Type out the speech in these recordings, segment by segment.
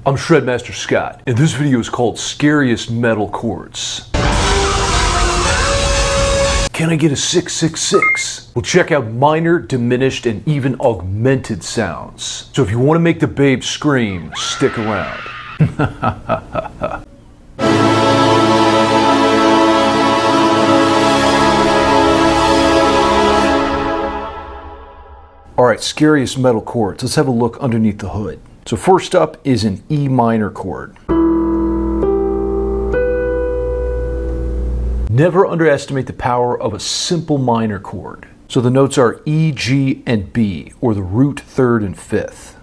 I'm Shredmaster Scott, and this video is called Scariest Metal Chords. Can I get a 666? We'll check out minor, diminished, and even augmented sounds. So if you want to make the babe scream, stick around. Alright, scariest metal chords. Let's have a look underneath the hood. So first up is an E minor chord. Never underestimate the power of a simple minor chord. So the notes are E, G, and B, or the root, third, and fifth.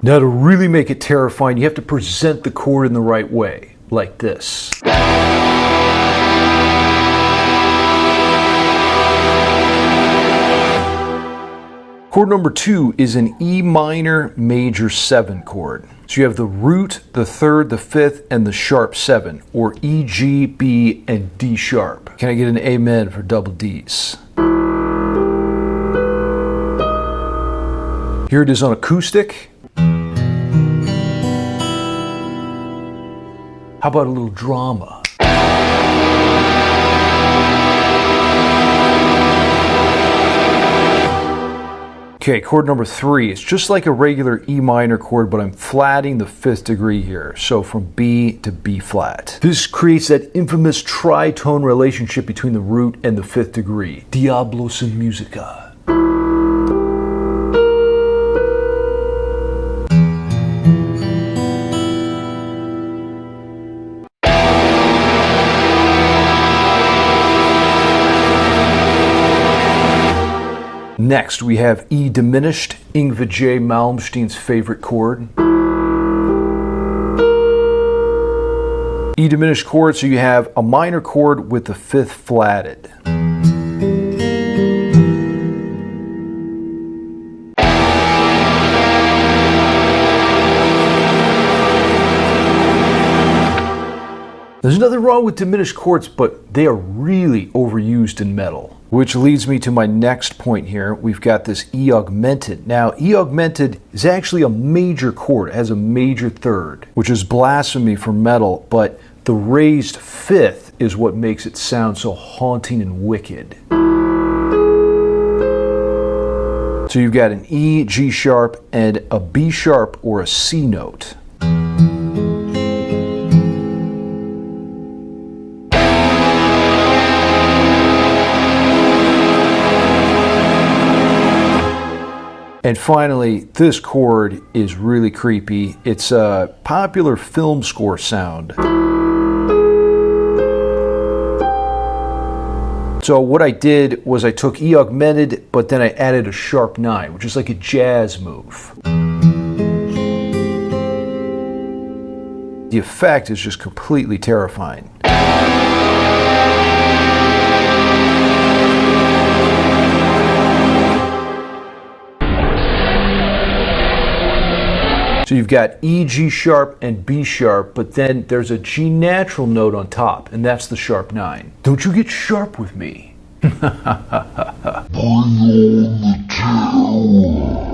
Now to really make it terrifying, you have to present the chord in the right way, like this. Chord number 2 is an E minor major 7 chord. So you have the root, the third, the fifth, and the sharp 7, or E, G, B, and D sharp. Can I get an amen for double Ds? Here it is on acoustic. How about a little drama? Okay, chord number 3. It's just like a regular E minor chord, but I'm flatting the 5th degree here. So from B to B flat. This creates that infamous tritone relationship between the root and the 5th degree. Diablos in musica. Next, we have E diminished, Yngwie J. Malmsteen's favorite chord. E diminished chord, so you have a minor chord with the 5th flatted. There's nothing wrong with diminished chords, but they are really overused in metal. Which leads me to my next point here. We've got this E augmented. Now, E augmented is actually a major chord. It has a major third, which is blasphemy for metal, but the raised 5th is what makes it sound so haunting and wicked. So you've got an E, G sharp, and a B sharp or a C note. And finally, this chord is really creepy. It's a popular film score sound. So what I did was I took E augmented, but then I added a sharp 9, which is like a jazz move. The effect is just completely terrifying. So you've got E, G sharp, and B sharp, but then there's a G natural note on top, and that's the sharp 9. Don't you get sharp with me. Bring on the terror.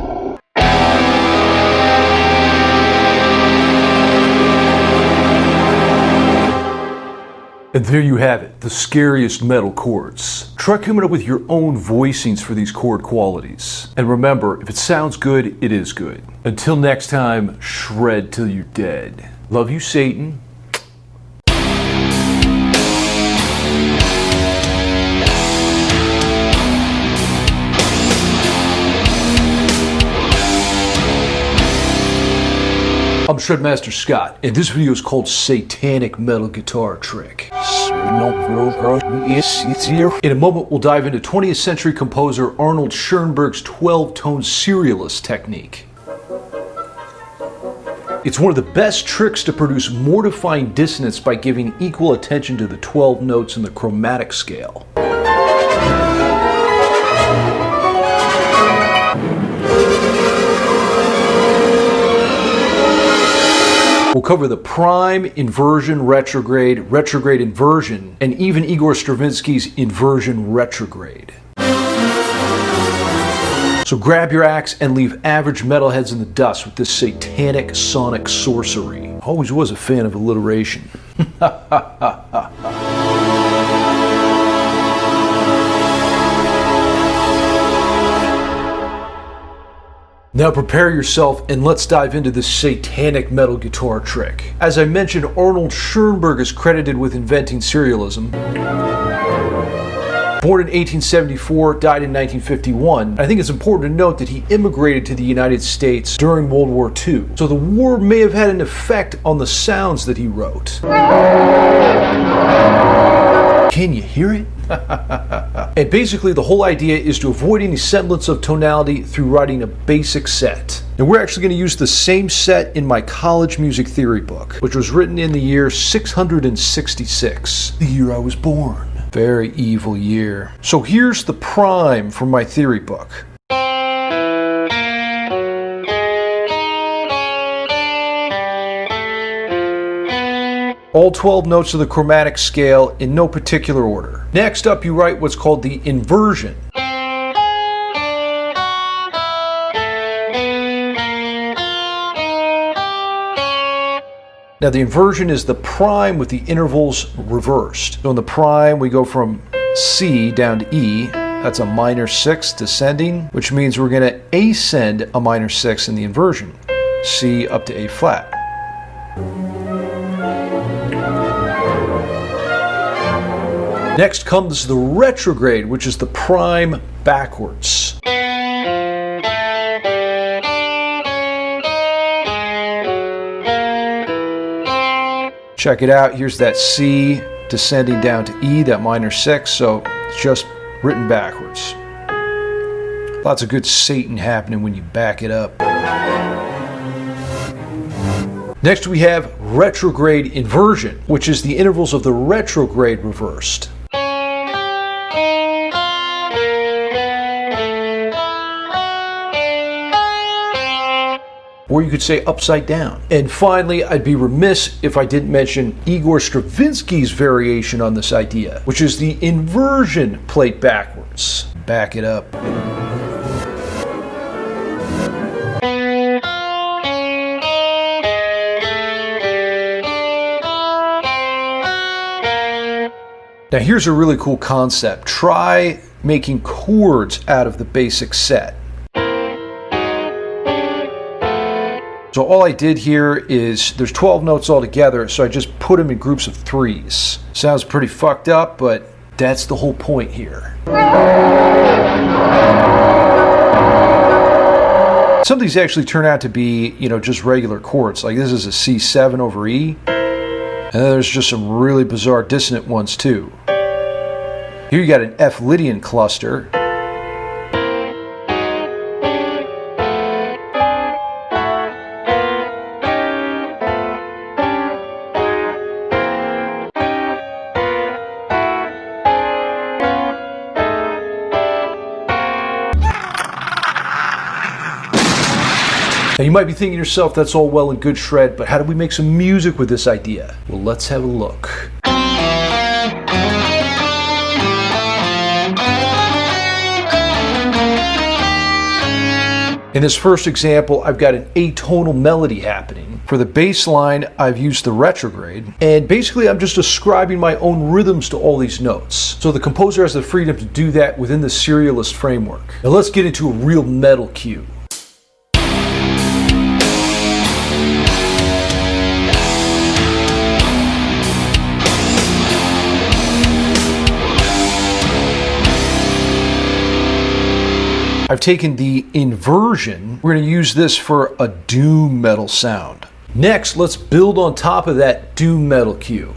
And there you have it, the scariest metal chords. Try coming up with your own voicings for these chord qualities. And remember, if it sounds good, it is good. Until next time, shred till you're dead. Love you, Satan. I'm Shredmaster Scott, and this video is called Satanic Metal Guitar Trick. In a moment, we'll dive into 20th century composer Arnold Schoenberg's 12-tone serialist technique. It's one of the best tricks to produce mortifying dissonance by giving equal attention to the 12 notes in the chromatic scale. We'll cover the prime, inversion, retrograde, retrograde inversion, and even Igor Stravinsky's inversion retrograde. So grab your axe and leave average metalheads in the dust with this satanic sonic sorcery. Always was a fan of alliteration. Now prepare yourself and let's dive into this satanic metal guitar trick. As I mentioned, Arnold Schoenberg is credited with inventing serialism. Born in 1874, died in 1951. I think it's important to note that he immigrated to the United States during World War II. So the war may have had an effect on the sounds that he wrote. Can you hear it? And basically the whole idea is to avoid any semblance of tonality through writing a basic set. And we're actually going to use the same set in my college music theory book, which was written in the year 666, the year I was born. Very evil year. So here's the prime from my theory book. All 12 notes of the chromatic scale in no particular order. Next up, you write what's called the inversion. Now the inversion is the prime with the intervals reversed. So in the prime, we go from C down to E. That's a minor 6 descending, which means we're going to ascend a minor 6 in the inversion. C up to A flat. Next comes the retrograde, which is the prime backwards. Check it out, here's that C descending down to E, that minor 6, so it's just written backwards. Lots of good Satan happening when you back it up. Next we have retrograde inversion, which is the intervals of the retrograde reversed. Or you could say upside down. And finally, I'd be remiss if I didn't mention Igor Stravinsky's variation on this idea, which is the inversion played backwards. Back it up. Now here's a really cool concept. Try making chords out of the basic set. So all I did here is, there's 12 notes altogether, so I just put them in groups of 3s. Sounds pretty fucked up, but that's the whole point here. Some of these actually turn out to be, just regular chords. Like this is a C7 over E. And then there's just some really bizarre dissonant ones too. Here you got an F Lydian cluster. Now you might be thinking to yourself, that's all well and good, Shred, but how do we make some music with this idea? Well, let's have a look. In this first example, I've got an atonal melody happening. For the bass line, I've used the retrograde, and basically I'm just ascribing my own rhythms to all these notes. So the composer has the freedom to do that within the serialist framework. Now let's get into a real metal cue. I've taken the inversion. We're going to use this for a doom metal sound. Next, let's build on top of that doom metal cue.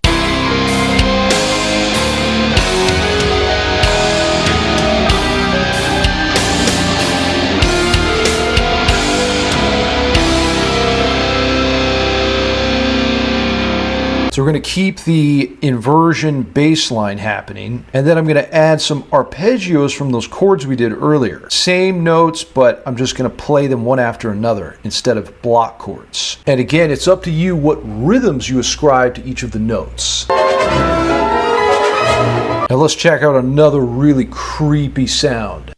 So we're going to keep the inversion bass line happening, and then I'm going to add some arpeggios from those chords we did earlier. Same notes, but I'm just going to play them one after another instead of block chords. And again, it's up to you what rhythms you ascribe to each of the notes. Now let's check out another really creepy sound.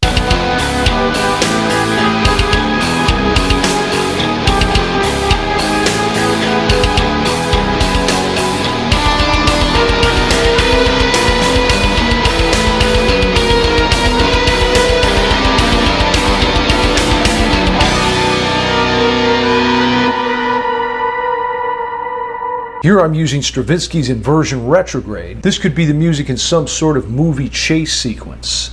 Here I'm using Stravinsky's inversion retrograde. This could be the music in some sort of movie chase sequence.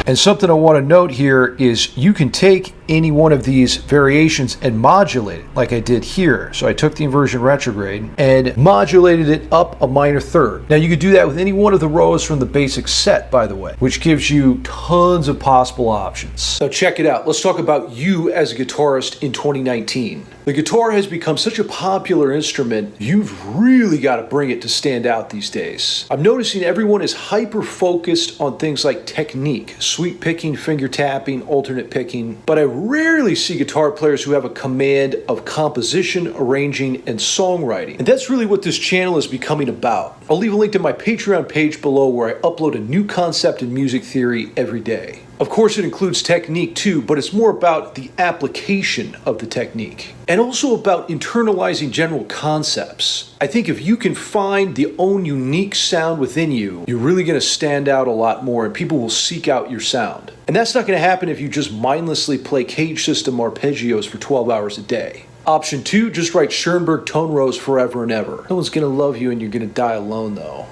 And something I want to note here is you can take any one of these variations and modulate it like I did here. So I took the inversion retrograde and modulated it up a minor third. Now you could do that with any one of the rows from the basic set, by the way, which gives you tons of possible options. So check it out. Let's talk about you as a guitarist in 2019. The guitar has become such a popular instrument, you've really got to bring it to stand out these days. I'm noticing everyone is hyper-focused on things like technique, sweep picking, finger tapping, alternate picking, but I rarely see guitar players who have a command of composition, arranging, and songwriting. And that's really what this channel is becoming about. I'll leave a link to my Patreon page below where I upload a new concept in music theory every day. Of course, it includes technique too, but it's more about the application of the technique and also about internalizing general concepts. I think if you can find the own unique sound within you, you're really going to stand out a lot more and people will seek out your sound. And that's not going to happen if you just mindlessly play cage system arpeggios for 12 hours a day. Option 2, just write Schoenberg tone rows forever and ever. No one's going to love you and you're going to die alone though.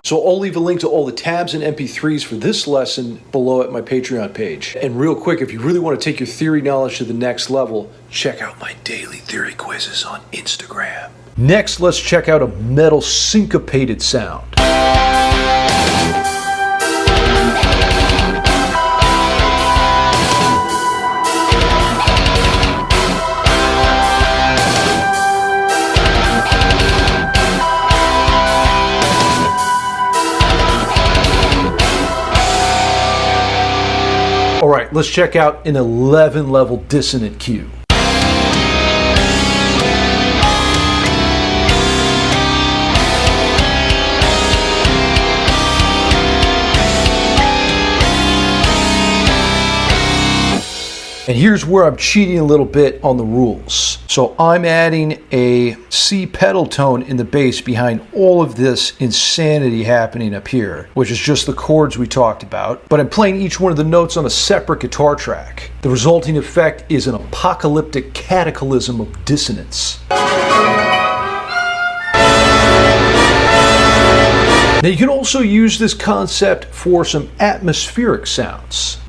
So I'll leave a link to all the tabs and MP3s for this lesson below at my Patreon page. And real quick, if you really want to take your theory knowledge to the next level, check out my daily theory quizzes on Instagram. Next, let's check out a metal syncopated sound. All right, let's check out an 11-level dissonant cue. And here's where I'm cheating a little bit on the rules. So I'm adding a C pedal tone in the bass behind all of this insanity happening up here, which is just the chords we talked about, but I'm playing each one of the notes on a separate guitar track. The resulting effect is an apocalyptic cataclysm of dissonance. Now you can also use this concept for some atmospheric sounds.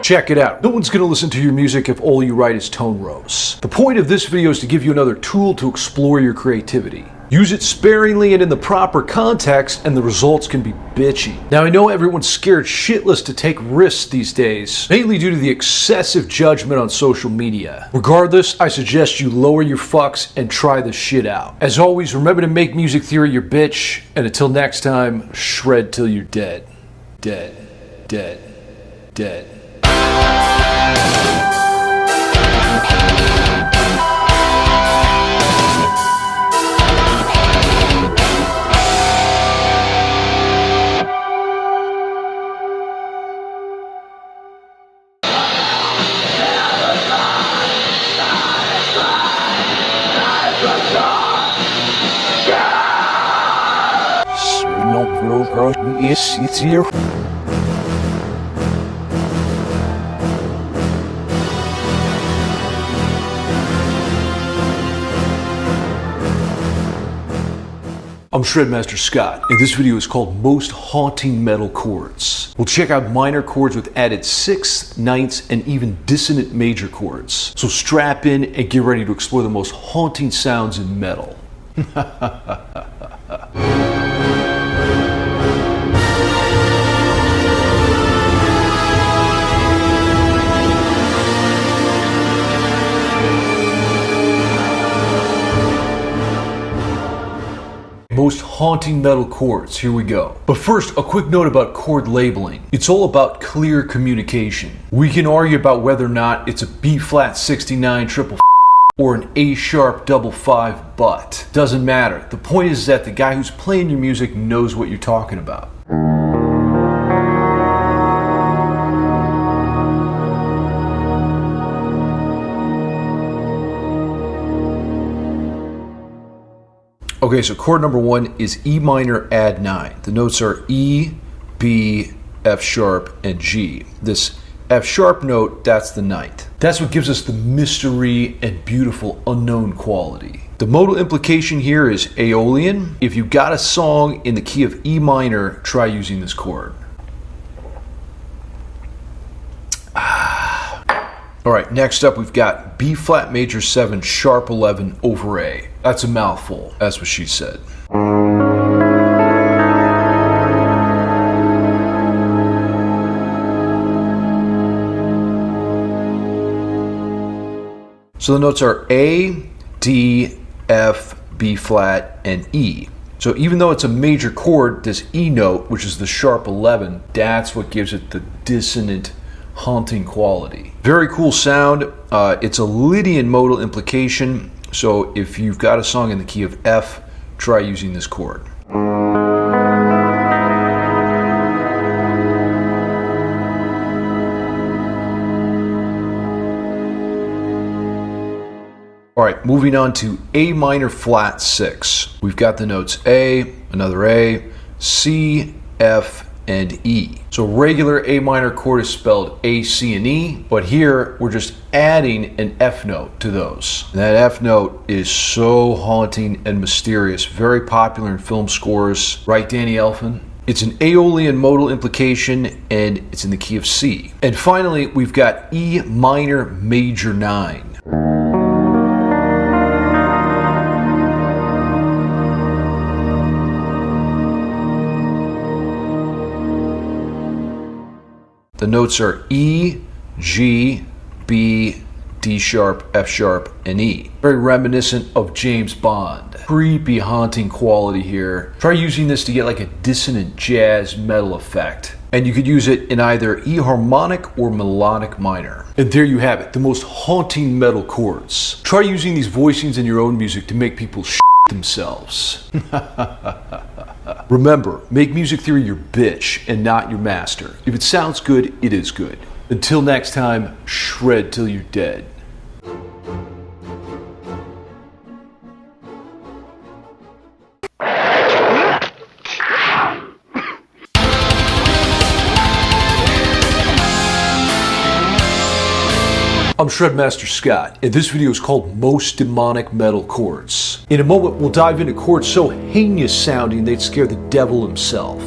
Check it out. No one's going to listen to your music if all you write is tone rows. The point of this video is to give you another tool to explore your creativity. Use it sparingly and in the proper context, and the results can be bitchy. Now, I know everyone's scared shitless to take risks these days, mainly due to the excessive judgment on social media. Regardless, I suggest you lower your fucks and try this shit out. As always, remember to make music theory your bitch, and until next time, shred till you're dead. Dead. Dead. Dead. It's here. I'm Shredmaster Scott, and this video is called Most Haunting Metal Chords. We'll check out minor chords with added sixths, ninths, and even dissonant major chords. So strap in and get ready to explore the most haunting sounds in metal. Most haunting metal chords, here we go. But first, a quick note about chord labeling. It's all about clear communication. We can argue about whether or not it's a B flat 69 triple or an A sharp double 5 but. Doesn't matter. The point is that the guy who's playing your music knows what you're talking about. Okay, so chord number 1 is E minor add 9. The notes are E, B, F sharp, and G. This F sharp note, that's the ninth. That's what gives us the mystery and beautiful unknown quality. The modal implication here is Aeolian. If you got a song in the key of E minor, try using this chord. All right, next up we've got B flat major 7 sharp 11 over A. That's a mouthful. That's what she said. So the notes are A, D, F, B flat, and E. So even though it's a major chord, this E note, which is the sharp 11, that's what gives it the dissonant, haunting quality. Very cool sound. It's a Lydian modal implication. So if you've got a song in the key of F, try using this chord. All right, moving on to A minor flat 6. We've got the notes A, another A, C, F, and E. So regular A minor chord is spelled A, C, and E, but here we're just adding an F note to those. And that F note is so haunting and mysterious, very popular in film scores, right, Danny Elfman? It's an Aeolian modal implication, and it's in the key of C. And finally, we've got E minor major 9. The notes are E, G, B, D sharp, F sharp, and E. Very reminiscent of James Bond. Creepy, haunting quality here. Try using this to get like a dissonant jazz metal effect. And you could use it in either E harmonic or melodic minor. And there you have it, the most haunting metal chords. Try using these voicings in your own music to make people shit themselves. Remember, make music theory your bitch and not your master. If it sounds good, it is good. Until next time, shred till you're dead. I'm Shredmaster Scott, and this video is called Most Demonic Metal Chords. In a moment, we'll dive into chords so heinous sounding they'd scare the devil himself.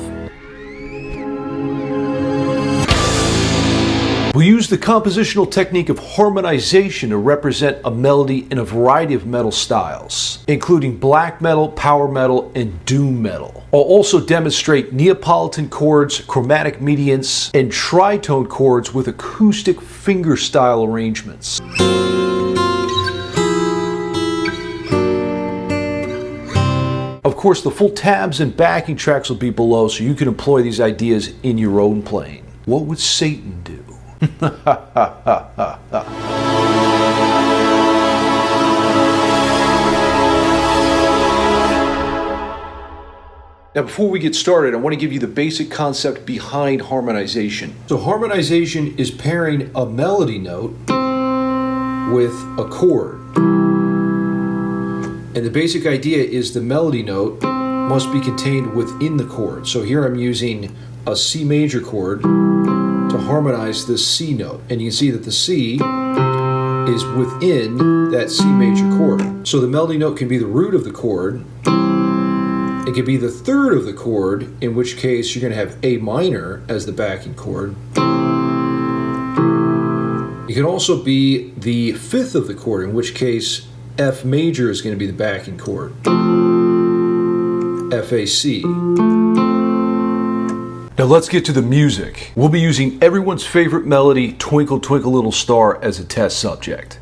We use the compositional technique of harmonization to represent a melody in a variety of metal styles, including black metal, power metal, and doom metal. I'll also demonstrate Neapolitan chords, chromatic mediants, and tritone chords with acoustic fingerstyle arrangements. Of course, the full tabs and backing tracks will be below so you can employ these ideas in your own playing. What would Satan do? Now, before we get started, I want to give you the basic concept behind harmonization. So harmonization is pairing a melody note with a chord. And the basic idea is the melody note must be contained within the chord. So here I'm using a C major chord to harmonize this C note. And you can see that the C is within that C major chord. So the melody note can be the root of the chord. It could be the third of the chord, in which case you're going to have A minor as the backing chord. It can also be the fifth of the chord, in which case F major is going to be the backing chord. F, A, C. Now let's get to the music. We'll be using everyone's favorite melody, Twinkle Twinkle Little Star, as a test subject.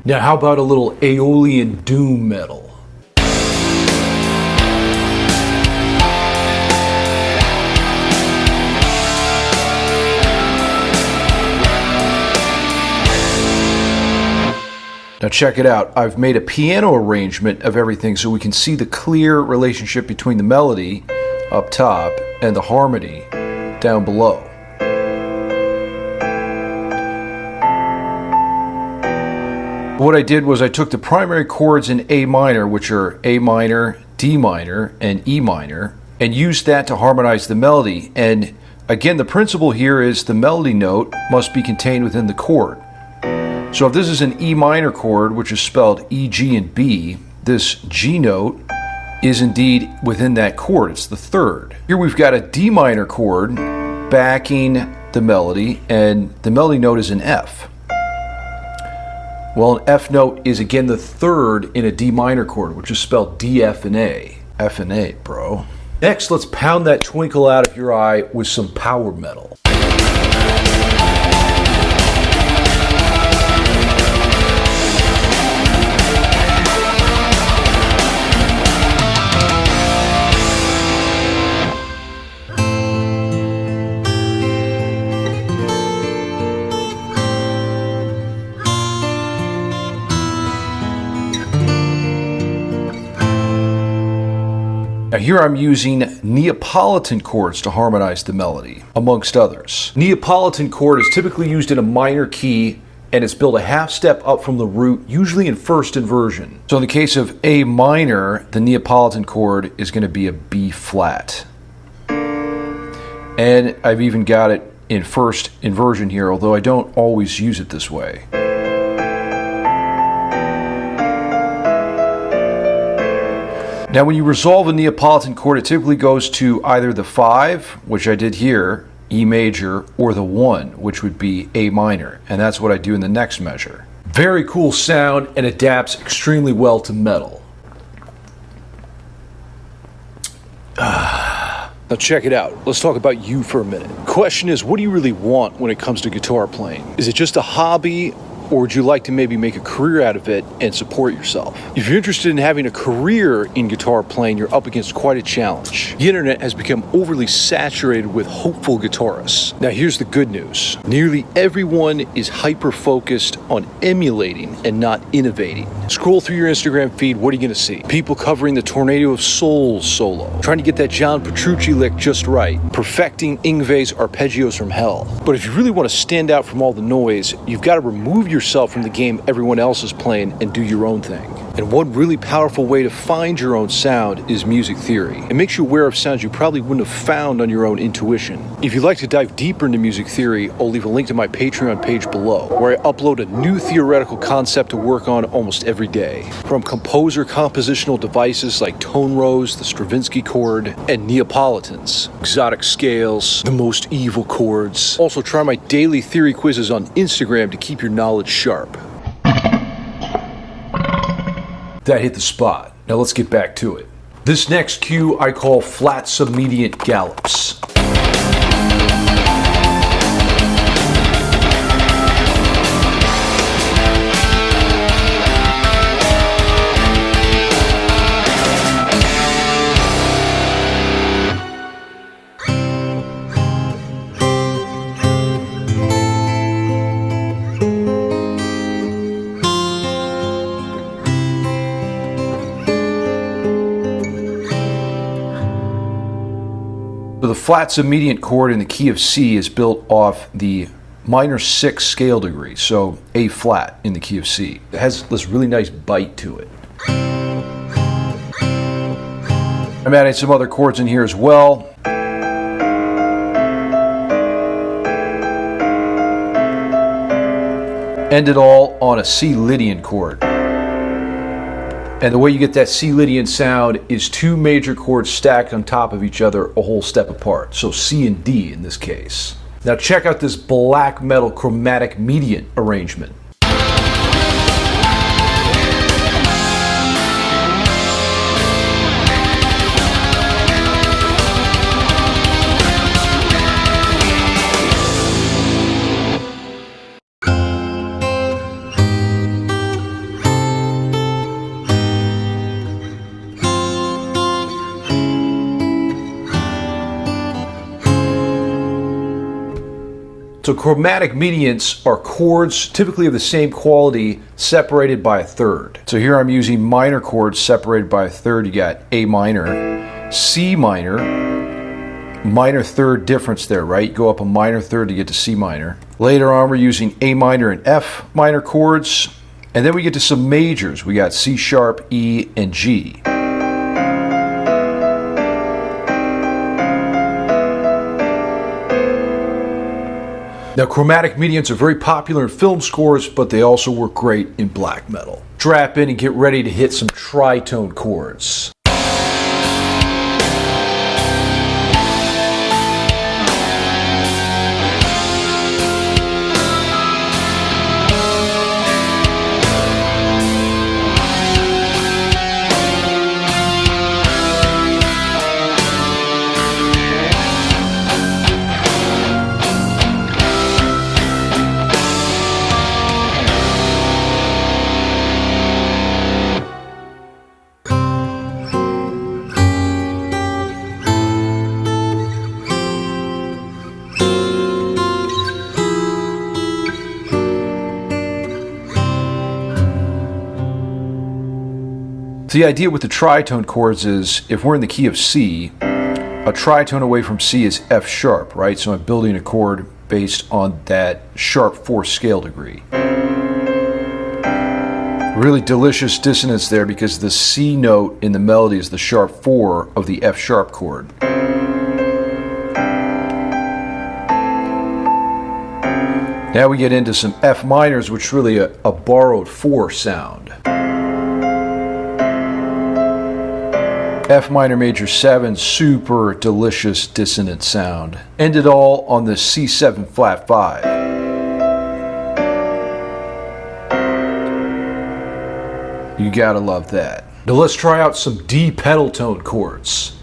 Now how about a little Aeolian doom metal? Now check it out. I've made a piano arrangement of everything so we can see the clear relationship between the melody up top and the harmony down below. What I did was I took the primary chords in A minor, which are A minor, D minor, and E minor, and used that to harmonize the melody. And again, the principle here is the melody note must be contained within the chord. So if this is an E minor chord, which is spelled E, G, and B, this G note is indeed within that chord. It's the third. Here we've got a D minor chord backing the melody, and the melody note is an F. Well, an F note is again the third in a D minor chord, which is spelled D, F, and A. F and A, bro. Next, let's pound that twinkle out of your eye with some power metal. Now here I'm using Neapolitan chords to harmonize the melody, amongst others. Neapolitan chord is typically used in a minor key, and it's built a half step up from the root, usually in first inversion. So in the case of A minor, the Neapolitan chord is going to be a B flat. And I've even got it in first inversion here, although I don't always use it this way. Now when you resolve a Neapolitan chord, it typically goes to either the 5, which I did here, E major, or the 1, which would be A minor, and that's what I do in the next measure. Very cool sound and adapts extremely well to metal. Now check it out. Let's talk about you for a minute. Question is, what do you really want when it comes to guitar playing? Is it just a hobby, or would you like to maybe make a career out of it and support yourself? If you're interested in having a career in guitar playing, you're up against quite a challenge. The internet has become overly saturated with hopeful guitarists. Now here's the good news. Nearly everyone is hyper-focused on emulating and not innovating. Scroll through your Instagram feed, what are you gonna see? People covering the Tornado of Souls solo, trying to get that John Petrucci lick just right, perfecting Yngwie's arpeggios from hell. But if you really want to stand out from all the noise, you've got to remove yourself from the game everyone else is playing and do your own thing. And one really powerful way to find your own sound is music theory. It makes you aware of sounds you probably wouldn't have found on your own intuition. If you'd like to dive deeper into music theory, I'll leave a link to my Patreon page below, where I upload a new theoretical concept to work on almost every day. From composer compositional devices like tone rows, the Stravinsky chord, and Neapolitans, exotic scales, the most evil chords. Also try my daily theory quizzes on Instagram to keep your knowledge sharp. That hit the spot. Now let's get back to it. This next cue I call flat submediate gallops. The flat submediate chord in the key of C is built off the minor 6 scale degree, so A flat in the key of C. It has this really nice bite to it. I'm adding some other chords in here as well. End it all on a C Lydian chord. And the way you get that C Lydian sound is 2 major chords stacked on top of each other a whole step apart. So C and D in this case. Now check out this black metal chromatic median arrangement. So chromatic mediants are chords typically of the same quality separated by a third. So here I'm using minor chords separated by a third. You got A minor, C minor, minor third difference there, right? You go up a minor third to get to C minor. Later on we're using A minor and F minor chords. And then we get to some majors. We got C sharp, E, and G. Now, chromatic mediants are very popular in film scores, but they also work great in black metal. Strap in and get ready to hit some tritone chords. So the idea with the tritone chords is if we're in the key of C, a tritone away from C is F sharp, right? So I'm building a chord based on that sharp 4th scale degree. Really delicious dissonance there because the C note in the melody is the sharp 4 of the F sharp chord. Now we get into some F minors, which is really a borrowed 4 sound. F minor major 7, super delicious dissonant sound. End it all on the C7 flat 5. You gotta love that. Now let's try out some D pedal tone chords.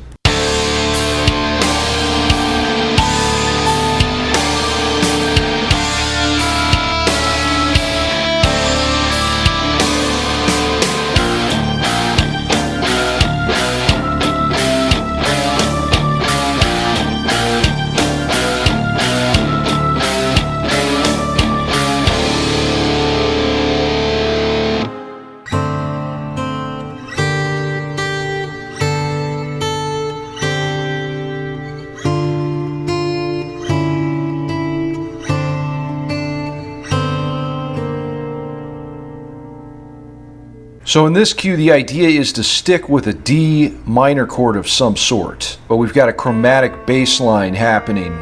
So in this cue, the idea is to stick with a D minor chord of some sort, but we've got a chromatic bass line happening,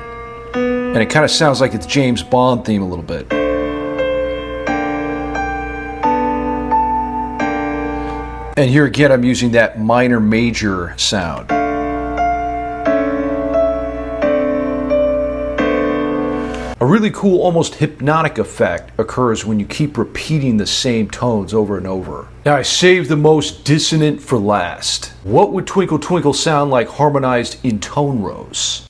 and it kind of sounds like it's James Bond theme a little bit. And here again, I'm using that minor major sound. A really cool, almost hypnotic effect occurs when you keep repeating the same tones over and over. Now I saved the most dissonant for last. What would Twinkle Twinkle sound like harmonized in tone rows?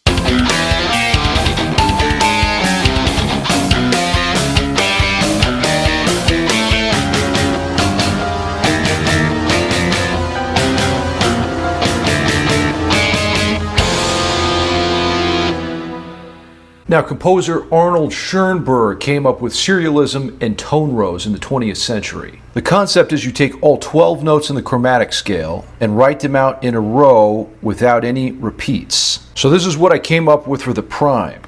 Now, composer Arnold Schoenberg came up with serialism and tone rows in the 20th century. The concept is you take all 12 notes in the chromatic scale and write them out in a row without any repeats. So this is what I came up with for the prime.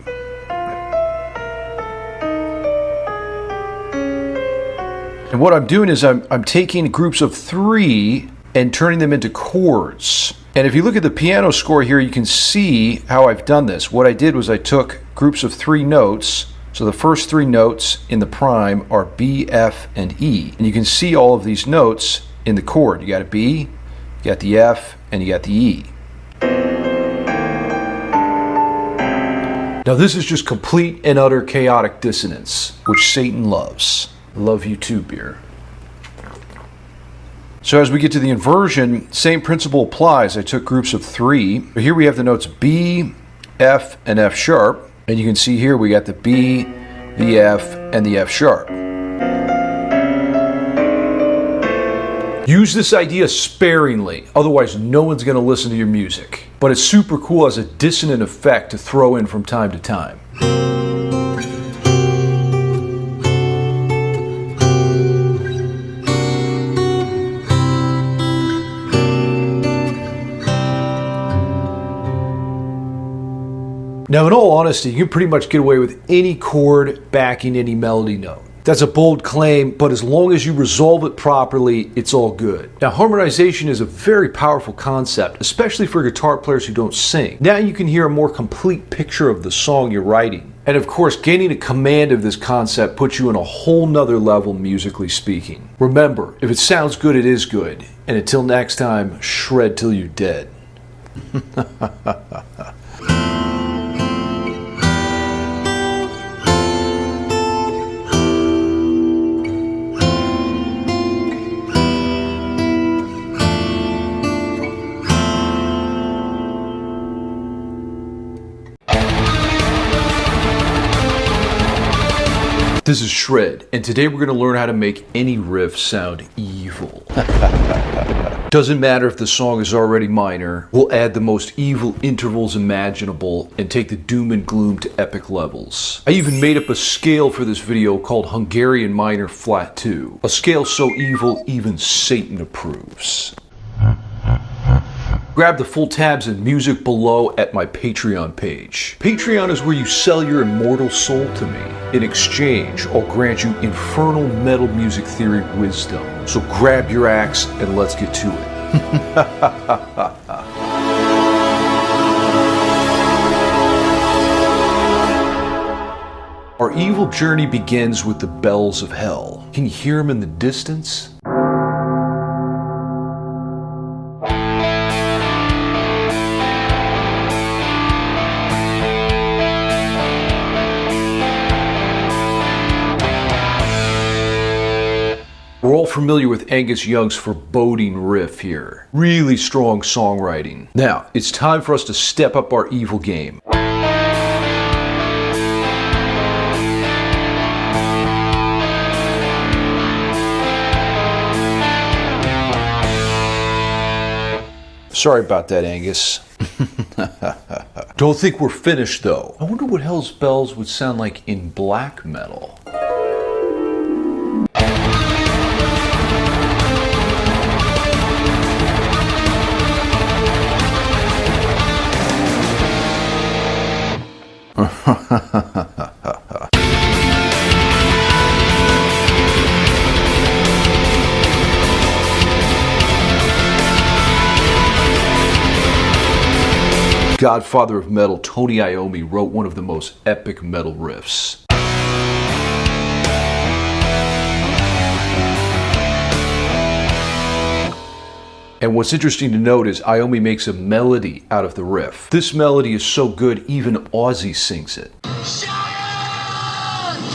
And what I'm doing is I'm taking groups of 3 and turning them into chords. And if you look at the piano score here, you can see how I've done this. What I did was I took groups of 3 notes. So the first 3 notes in the prime are B, F, and E. And you can see all of these notes in the chord. You got a B, you got the F, and you got the E. Now this is just complete and utter chaotic dissonance, which Satan loves. Love you too, beer. So as we get to the inversion, same principle applies. I took groups of 3. Here we have the notes B, F, and F sharp. And you can see here we got the B, the F, and the F sharp. Use this idea sparingly, otherwise no one's going to listen to your music. But it's super cool as a dissonant effect to throw in from time to time. Now, in all honesty, you can pretty much get away with any chord backing any melody note. That's a bold claim, but as long as you resolve it properly, it's all good. Now, harmonization is a very powerful concept, especially for guitar players who don't sing. Now you can hear a more complete picture of the song you're writing. And of course, gaining a command of this concept puts you on a whole nother level musically speaking. Remember, if it sounds good, it is good. And until next time, shred till you're dead. This is Shred, and today we're going to learn how to make any riff sound evil. Doesn't matter if the song is already minor, we'll add the most evil intervals imaginable and take the doom and gloom to epic levels. I even made up a scale for this video called Hungarian Minor Flat 2, a scale so evil even Satan approves. Grab the full tabs and music below at my Patreon page. Patreon is where you sell your immortal soul to me. In exchange, I'll grant you infernal metal music theory wisdom. So grab your axe and let's get to it. Our evil journey begins with the bells of hell. Can you hear them in the distance? We're all familiar with Angus Young's foreboding riff here. Really strong songwriting. Now, it's time for us to step up our evil game. Sorry about that, Angus. Don't think we're finished, though. I wonder what Hell's Bells would sound like in black metal. Godfather of metal, Tony Iommi wrote one of the most epic metal riffs. And what's interesting to note is Iommi makes a melody out of the riff. This melody is so good, even Ozzy sings it.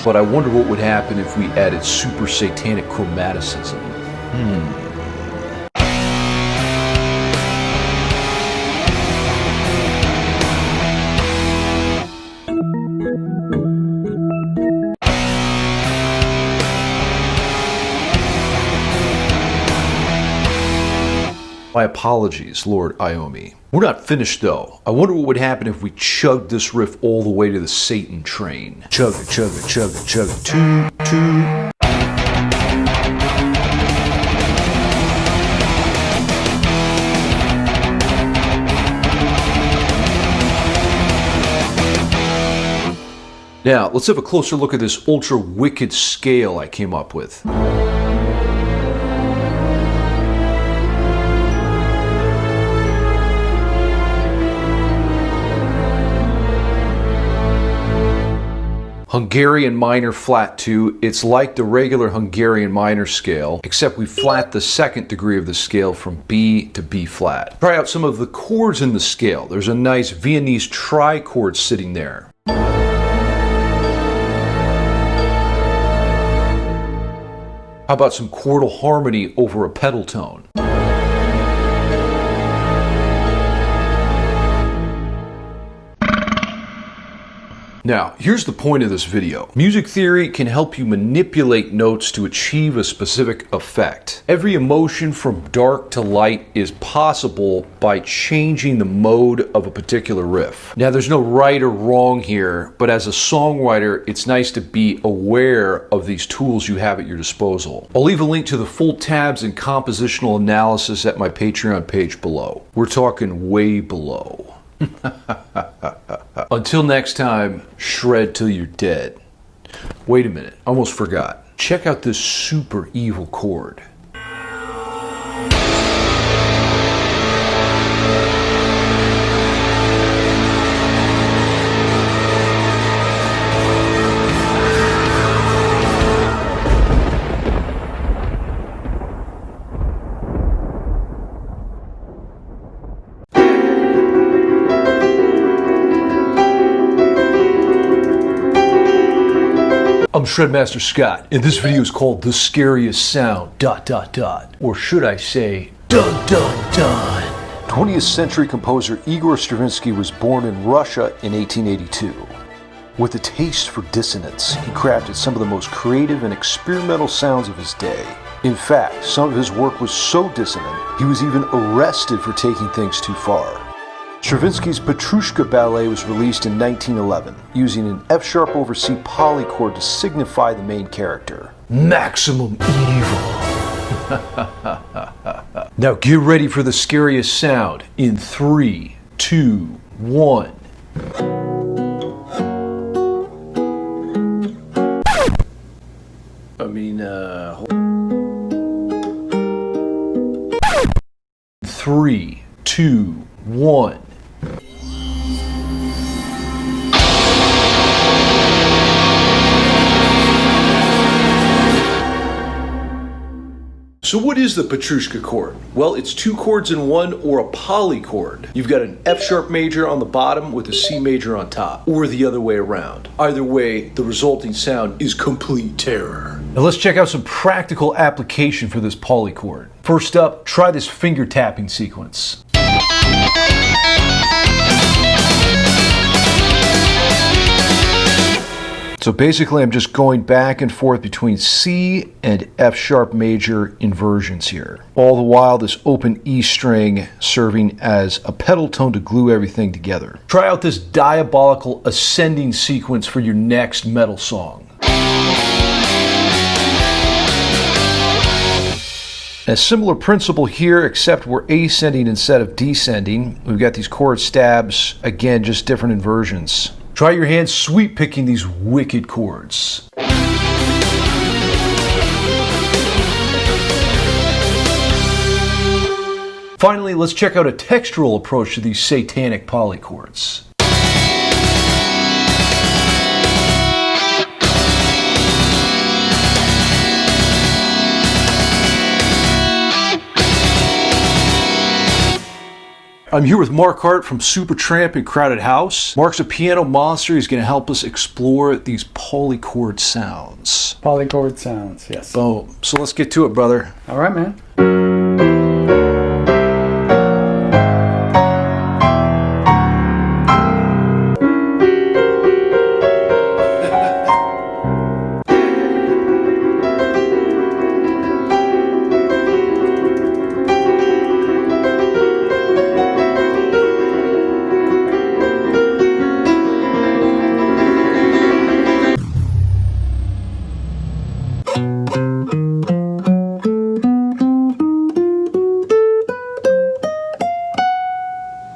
But I wonder what would happen if we added super satanic chromaticism. My apologies, Lord Iommi. We're not finished though. I wonder what would happen if we chugged this riff all the way to the Satan train. Chug it, chug it, chug it, chug it, toot, toot. Now, let's have a closer look at this ultra wicked scale I came up with. Hungarian Minor Flat 2, it's like the regular Hungarian minor scale, except we flat the second degree of the scale from B to B flat. Try out some of the chords in the scale. There's a nice Viennese trichord sitting there. How about some chordal harmony over a pedal tone? Now, here's the point of this video. Music theory can help you manipulate notes to achieve a specific effect. Every emotion from dark to light is possible by changing the mode of a particular riff. Now, there's no right or wrong here, but as a songwriter, it's nice to be aware of these tools you have at your disposal. I'll leave a link to the full tabs and compositional analysis at my Patreon page below. We're talking way below. Until next time, shred till you're dead. Wait a minute, almost forgot. Check out this super evil chord. I'm Shredmaster Scott, and this video is called The Scariest Sound, ... Or should I say, dun dun dun. 20th century composer Igor Stravinsky was born in Russia in 1882. With a taste for dissonance, he crafted some of the most creative and experimental sounds of his day. In fact, some of his work was so dissonant, he was even arrested for taking things too far. Stravinsky's Petrouchka Ballet was released in 1911, using an F-sharp over C polychord to signify the main character. Maximum evil. Now get ready for the scariest sound in 3, 2, 1. Three, two, one. So what is the Petrouchka chord? Well, it's two chords in one, or a polychord. You've got an F sharp major on the bottom with a C major on top, or the other way around. Either way, the resulting sound is complete terror. Now let's check out some practical application for this polychord. First up, try this finger tapping sequence. So basically I'm just going back and forth between C and F sharp major inversions here. All the while this open E string serving as a pedal tone to glue everything together. Try out this diabolical ascending sequence for your next metal song. A similar principle here, except we're ascending instead of descending. We've got these chord stabs, again, just different inversions. Try your hand sweep picking these wicked chords. Finally, let's check out a textural approach to these satanic polychords. I'm here with Mark Hart from Supertramp and Crowded House. Mark's a piano monster. He's going to help us explore these polychord sounds. Polychord sounds, yes. Boom. So let's get to it, brother. All right, man.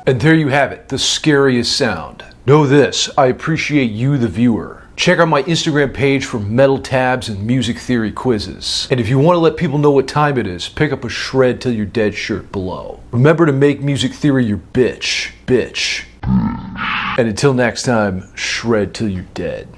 And there you have it, the scariest sound. Know this, I appreciate you, the viewer. Check out my Instagram page for metal tabs and music theory quizzes. And if you want to let people know what time it is, pick up a Shred Till You're Dead shirt below. Remember to make music theory your bitch. And until next time, shred till you're dead.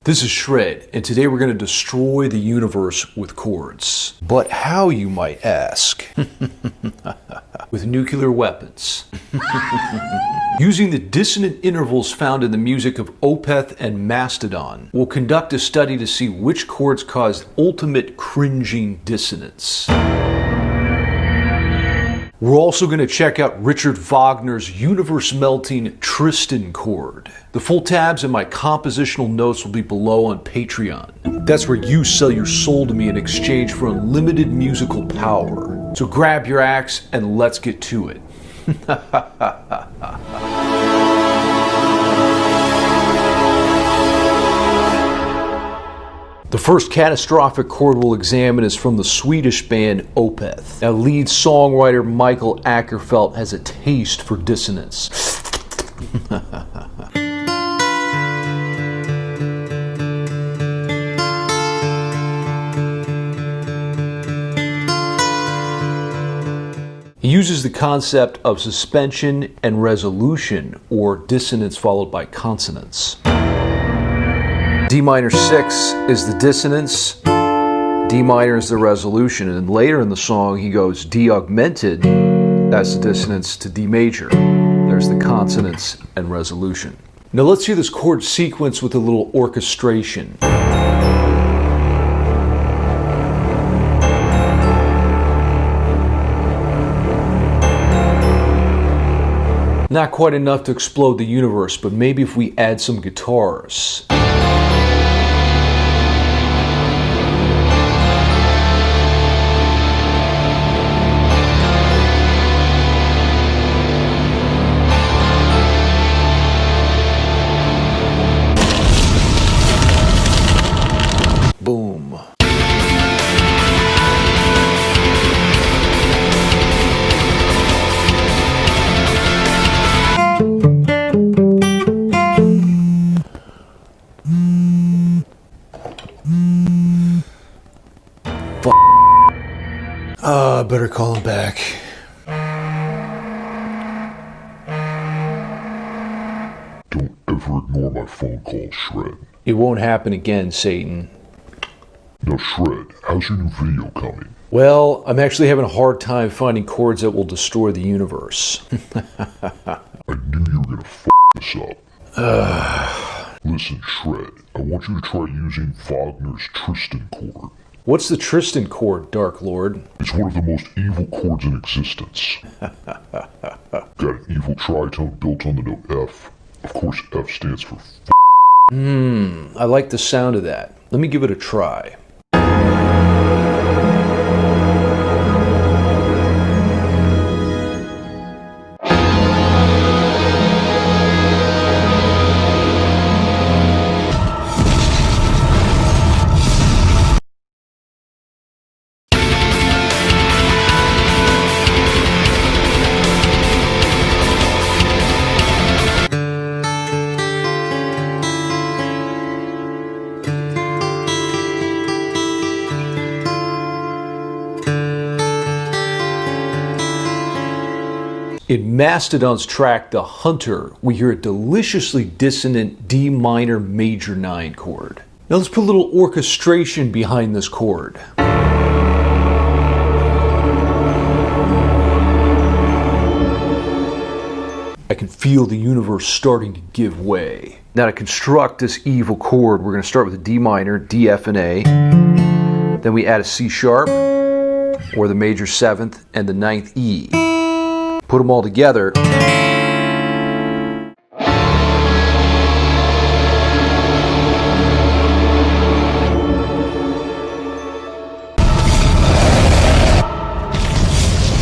This is Shred, and today we're going to destroy the universe with chords. But how, you might ask? With nuclear weapons. Using the dissonant intervals found in the music of Opeth and Mastodon, we'll conduct a study to see which chords cause ultimate cringing dissonance. We're also going to check out Richard Wagner's universe-melting Tristan chord. The full tabs and my compositional notes will be below on Patreon. That's where you sell your soul to me in exchange for unlimited musical power. So grab your axe and let's get to it. The first catastrophic chord we'll examine is from the Swedish band Opeth. Now, lead songwriter Michael Ackerfeldt has a taste for dissonance. He uses the concept of suspension and resolution, or dissonance followed by consonance. D minor 6 is the dissonance, D minor is the resolution, and then later in the song he goes D augmented, that's the dissonance, to D major. There's the consonance and resolution. Now let's hear this chord sequence with a little orchestration. Not quite enough to explode the universe, but maybe if we add some guitars. Boom. I better call him back. Don't ever ignore my phone call, Shred. It won't happen again, Satan. Now, Shred, how's your new video coming? Well, I'm actually having a hard time finding chords that will destroy the universe. I knew you were gonna this up. Listen, Shred, I want you to try using Wagner's Tristan chord. What's the Tristan chord, Dark Lord? It's one of the most evil chords in existence. Got an evil tritone built on the note F. Of course, F stands for I like the sound of that. Let me give it a try. In Mastodon's track, The Hunter, we hear a deliciously dissonant D minor major 9 chord. Now let's put a little orchestration behind this chord. I can feel the universe starting to give way. Now to construct this evil chord, we're going to start with a D minor, D, F, and A. Then we add a C sharp, or the major 7th, and the 9th E. Put them all together.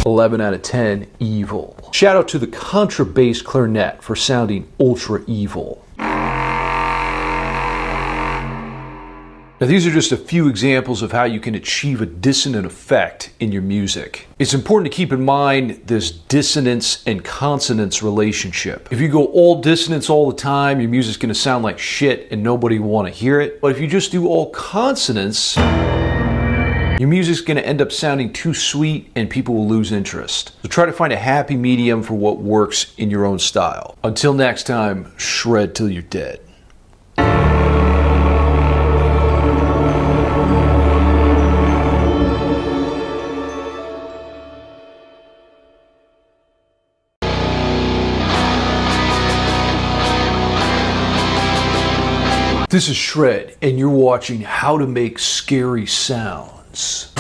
"11 out of 10, evil." Shout out to the contrabass clarinet for sounding ultra evil. Now these are just a few examples of how you can achieve a dissonant effect in your music. It's important to keep in mind this dissonance and consonance relationship. If you go all dissonance all the time, your music's going to sound like shit and nobody will want to hear it. But if you just do all consonance, your music's going to end up sounding too sweet and people will lose interest. So try to find a happy medium for what works in your own style. Until next time, shred till you're dead. This is Shred, and you're watching How to Make Scary Sounds.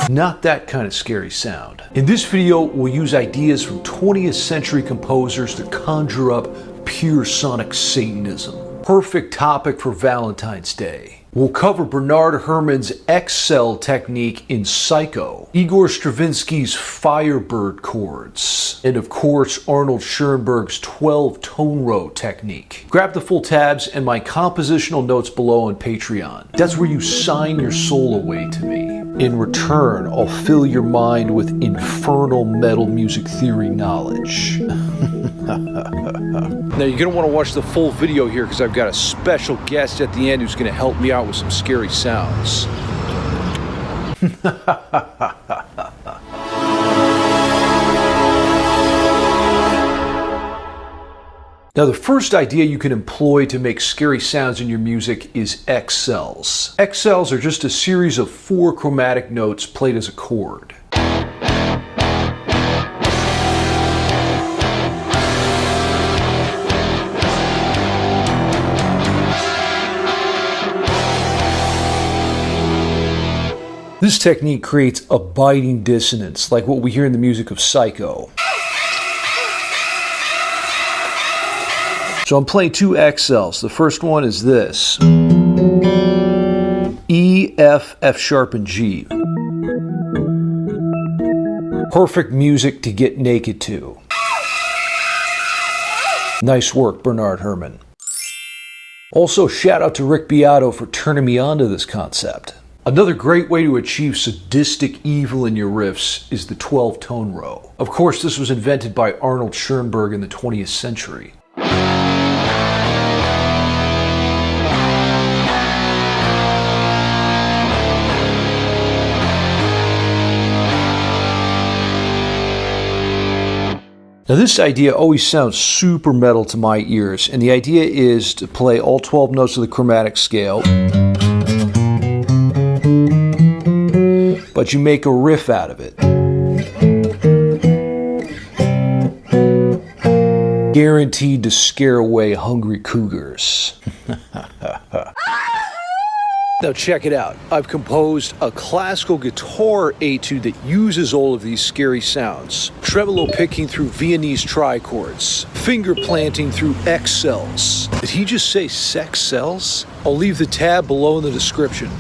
Not that kind of scary sound. In this video, we'll use ideas from 20th century composers to conjure up pure sonic Satanism. Perfect topic for Valentine's Day. We'll cover Bernard Herrmann's X-cell technique in Psycho, Igor Stravinsky's Firebird chords, and of course Arnold Schoenberg's 12-tone row technique. Grab the full tabs and my compositional notes below on Patreon. That's where you sign your soul away to me. In return, I'll fill your mind with infernal metal music theory knowledge. Now you're going to want to watch the full video here because I've got a special guest at the end who's going to help me out with some scary sounds. Now the first idea you can employ to make scary sounds in your music is X-cells. X-cells are just a series of 4 chromatic notes played as a chord. This technique creates a biting dissonance, like what we hear in the music of Psycho. So I'm playing 2 X-cells. The first one is this. E, F, F sharp, and G. Perfect music to get naked to. Nice work, Bernard Herrmann. Also, shout out to Rick Beato for turning me on to this concept. Another great way to achieve sadistic evil in your riffs is the 12-tone row. Of course, this was invented by Arnold Schoenberg in the 20th century. Now this idea always sounds super metal to my ears, and the idea is to play all 12 notes of the chromatic scale, but you make a riff out of it. Guaranteed to scare away hungry cougars. Now check it out. I've composed a classical guitar etude that uses all of these scary sounds. Tremolo picking through Viennese trichords. Finger planting through X-cells. Did he just say sex cells? I'll leave the tab below in the description.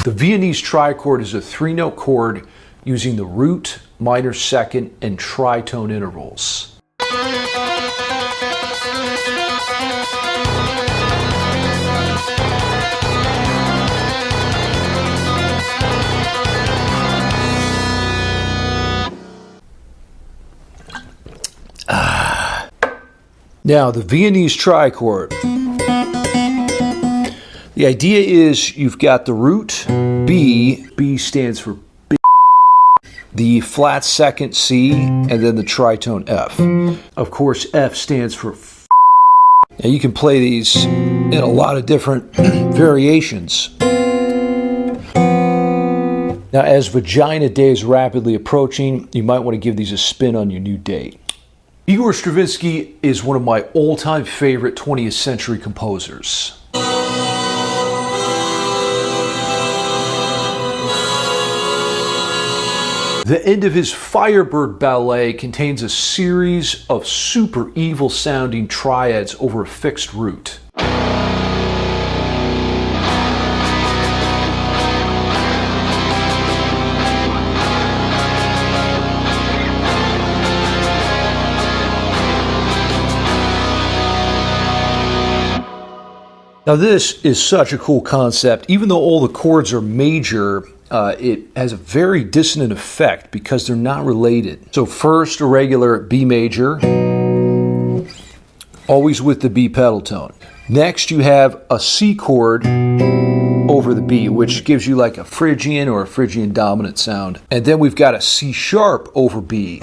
The Viennese trichord is a 3-note chord using the root, minor second, and tritone intervals. Now, the Viennese trichord. The idea is you've got the root, B. B stands for B. the flat second C, and then the tritone F. Of course, F stands for f. Now you can play these in a lot of different variations. Now, as Vagina Day is rapidly approaching, you might want to give these a spin on your new date. Igor Stravinsky is one of my all-time favorite 20th century composers. The end of his Firebird Ballet contains a series of super evil sounding triads over a fixed root. Now this is such a cool concept. Even though all the chords are major, it has a very dissonant effect because they're not related. So first, a regular B major, always with the B pedal tone. Next, you have a C chord over the B, which gives you like a Phrygian or a Phrygian dominant sound. And then we've got a C sharp over B,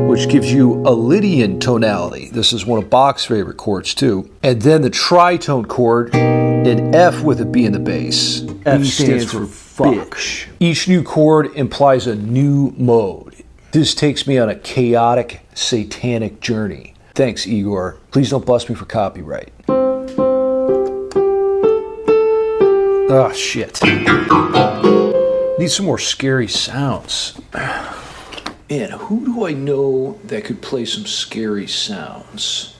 which gives you a Lydian tonality. This is one of Bach's favorite chords too. And then the tritone chord, an F with a B in the bass. F stands for bitch. Each new chord implies a new mode. This takes me on a chaotic, satanic journey. Thanks, Igor. Please don't bust me for copyright. Oh, shit. Need some more scary sounds. Man, who do I know that could play some scary sounds?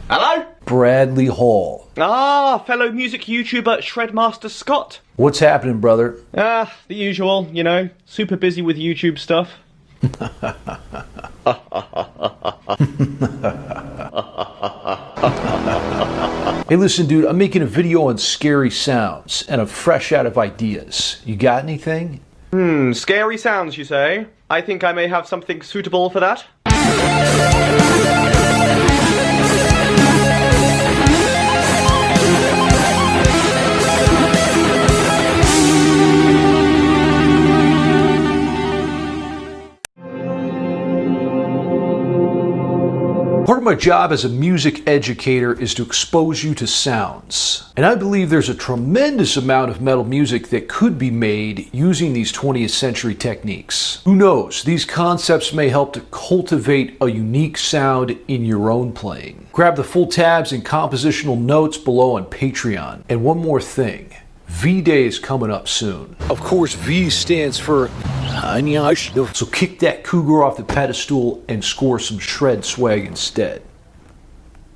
Hello? Bradley Hall. Ah, fellow music YouTuber Shredmaster Scott. What's happening, brother? Ah, the usual, you know, super busy with YouTube stuff. Hey, listen, dude, I'm making a video on scary sounds, and I'm fresh out of ideas. You got anything? Scary sounds, you say? I think I may have something suitable for that. Part of my job as a music educator is to expose you to sounds. And I believe there's a tremendous amount of metal music that could be made using these 20th century techniques. Who knows, these concepts may help to cultivate a unique sound in your own playing. Grab the full tabs and compositional notes below on Patreon. And one more thing. V-Day is coming up soon. Of course, V stands for so kick that cougar off the pedestal and score some shred swag instead.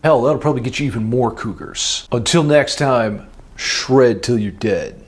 Hell, that'll probably get you even more cougars. Until next time, shred till you're dead.